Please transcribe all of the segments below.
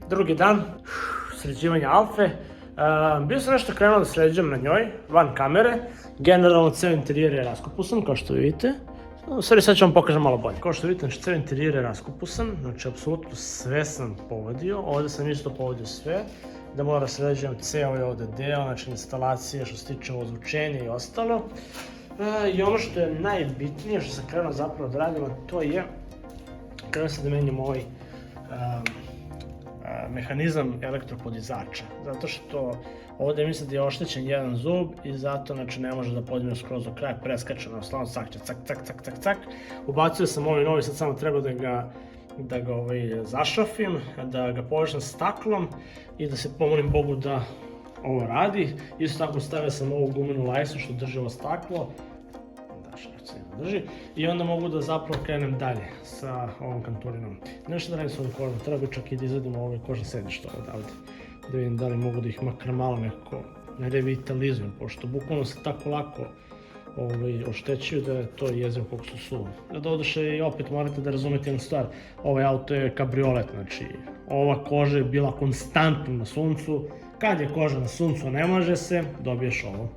Drugi dan, sređivanja Alfe. Bio sam nešto krenuo da sređujem na njoj, van kamere. Generalno ceo interijer je raskupusan, kao što vidite. U stvari sad ću vam pokažem malo bolje. Kao što vidite, znači ceo interijer je raskupusan, znači apsolutno sve sam povodio. Ovde sam isto povodio sve, da mora sređujem ceo ovaj ovde deo, znači instalacije što se tiče ozvučenja i ostalo. I ono što je najbitnije, što sam krenuo zapravo da radim, to je krenuo sam da menjam ovaj mehanizam elektropodizača, zato što ovde mislim da je oštećen jedan zub i zato znači ne može da podigne skroz do kraja, preskače na osnovu sakće, cak, cak, cak, cak, cak. Ubacio sam ovaj novi, sad samo treba da ga zašrafim, da ga povežem staklom i da se pomolim Bogu da ovo radi. Isto tako stavio sam ovu gumenu lajsu što drži ovo staklo, drži, i onda mogu da zapravo krenem dalje sa ovom kanturinom. Nešto da radim s ovom kožom, treba čak i da izvedim ove kožne sedišta odavde, da vidim da li mogu da ih makar malo nekako revitalizujem, pošto bukvalno se tako lako oštećuju da je to jezivo koliko su suvo. Da odeše i opet morate da razumete jednu stvar, ovaj auto je kabriolet, znači ova koža je bila konstantno na suncu, kad je koža na suncu ne može se, dobiješ ovo.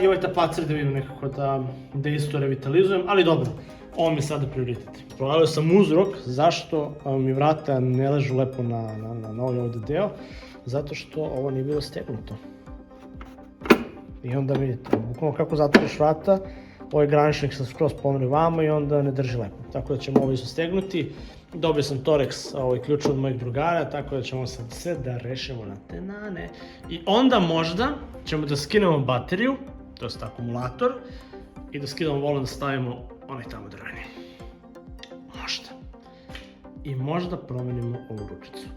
I ovaj tapacir da vidim nekako da isto revitalizujem, ali dobro, ovo mi je sada prioritet. Provalio sam uzrok zašto mi vrata ne ležu lepo na ovaj ovde deo, zato što ovo nije bilo stegnuto. I onda vidite, bukvalno kako zatvoriš vrata, ovaj graničnik se skroz pomeri vama i onda ne drži lepo. Tako da ćemo ovo isto stegnuti. Dobio sam Torx ključ od mojih drugara, tako da ćemo sad sve da rešimo na tenane. I onda možda ćemo da skinemo bateriju, to je akumulator, i da skinemo volan da stavimo onaj tamo drveni. Možda. I možda promenimo ovu ručicu.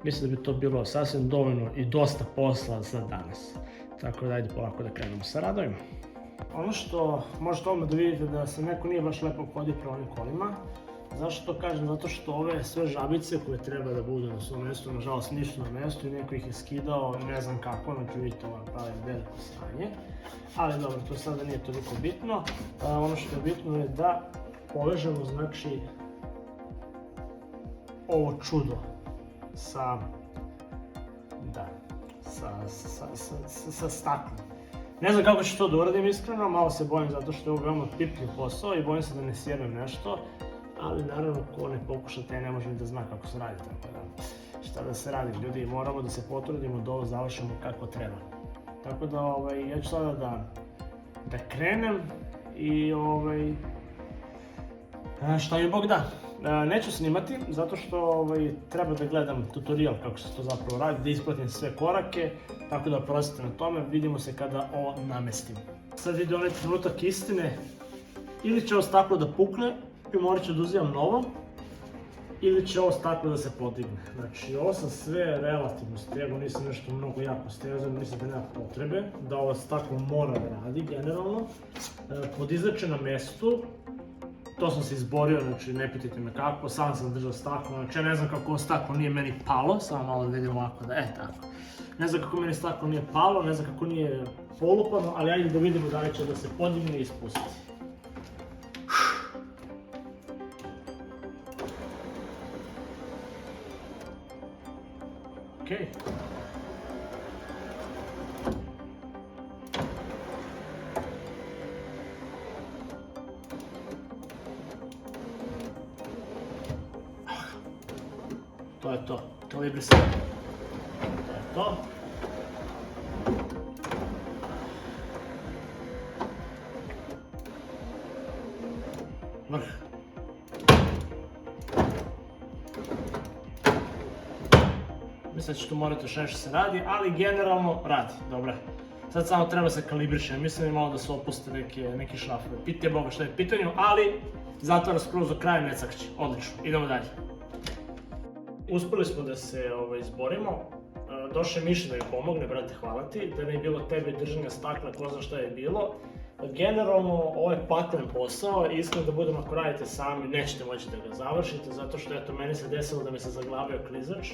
Mislim da bi to bilo sasvim dovoljno i dosta posla za danas. Tako da ajde polako da krenemo sa radovima. Ono što možete odmah da vidite da se neko nije baš lepo hodio prema ovim kolima. Zašto to kažem? Zato što ove sve žabice koje treba da budu na svom mestu, nažalost nisu na mestu i neko ih je skidao, ne znam kako, znači vidite ovo pravi veliko sranje. Ali dobro, to sada nije toliko bitno. Ono što je bitno je da povežemo, znači, ovo čudo sa staklom. Ne znam kako ću to da uradim iskreno, malo se bojim zato što je ovo veoma pipljiv posao i bojim se da ne sjednem nešto. Ali naravno, ko ne pokuša, taj ne može ni da zna kako se radi, tako da šta da se radi, ljudi, moramo da se potrudimo da ovo završimo kako treba. Tako da, ja ću sada da krenem i šta mi Bog da. Neću snimati, zato što treba da gledam tutorial kako se to zapravo radi, da ispratim sve korake, tako da oprostite na tome, vidimo se kada ovo namestim. Sad ide onaj trenutak istine, ili će ovo staklo da pukne, i morat ću da uzimam novo, ili će ovo staklo da se podigne. Znači, ovo sam sve relativno stregao, nisam nešto mnogo jako stregao, mislim da nema potrebe, da ovo staklo mora da radi generalno. Podizač je na mestu, to sam se izborio, znači ne pitajte me kako, sam sam držao staklo, znači ja ne znam kako ovo staklo nije meni palo, samo malo da vidim ovako da, tako. Ne znam kako meni staklo nije palo, ne znam kako nije polupano, ali ajde da vidimo da li će da se podigne i spustiti. Okej. To je to, kalibrisano. To je to. Vrh. Mislim da će tu morati još nešto se radi, ali generalno radi, dobro. Sad samo treba se kalibriše, mislim da malo da se opuste neki šrafove. Pitaj Boga što je u pitanju, ali zatvara skroz do kraja, ne cakće. Odlično, idemo dalje. Uspeli smo da se izborimo. Došao je Miša da mi pomogne, brate, hvala ti. Da ne je bilo tebe držanja stakla, ko zna šta je bilo. Generalno, ovo je paklen posao, iskreno da budem, ako radite sami, nećete moći da ga završite, zato što eto, meni se desilo da mi se zaglavio klizač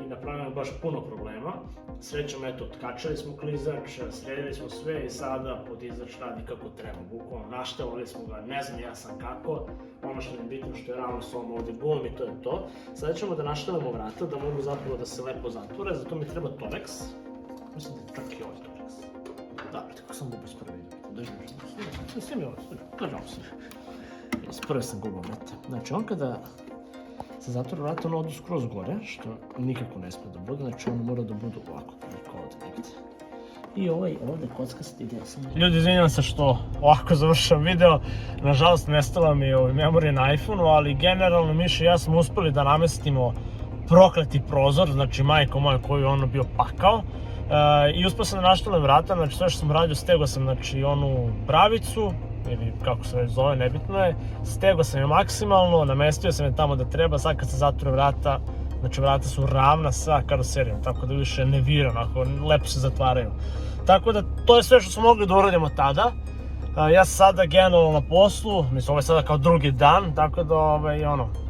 i napravio baš puno problema. Srećom, eto, otkačali smo klizač, sredili smo sve i sada podizač radi kako treba, bukvalno naštevali smo ga, ne znam ja sam kako, ono što mi je bitno što je ravno s ovom ovdje gumom i to je to. Sada ćemo da naštevamo vrata, da mogu zapravo da se lepo zatvore, zato mi treba Tonex, mislim da je čak i ovaj Tonex. Da, tako sam gubio skoro vidio. Sve mi ovo, držamo se. Prve sam gubao vrata. Znači, on kada se zatvori vrata, ono odu skroz gore, što nikako ne smije da bude, znači ono mora da budu ovako, kao ovdje negdje. I ovdje kockasti gdje sam... Ljudi, izvinjam se što ovako završam video, nažalost nestala mi je memorija na iPhone-u, ali generalno Miša i ja smo uspeli da namestimo prokleti prozor, znači majko moja koji je ono bio pakao. I uspio sam da naštelim vrata, znači sve što sam radio, stegao sam znači onu bravicu, ili kako se već zove, nebitno je, stegao sam je maksimalno, namestio sam je tamo da treba, sad kad se zatvore vrata, znači vrata su ravna sa karoserijom, tako da više ne vira, onako, lepo se zatvaraju. Tako da to je sve što smo mogli da uradimo tada. Ja sam sada generalno na poslu, mislim ovo je sada kao drugi dan, tako da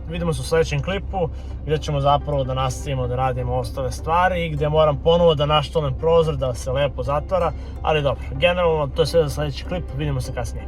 vidimo se u sljedećem klipu gdje ćemo zapravo da nastavimo da radimo ostale stvari i gdje moram ponovo da naštonem prozor da se lepo zatvara, ali dobro, generalno to je sve za sljedeći klip, vidimo se kasnije.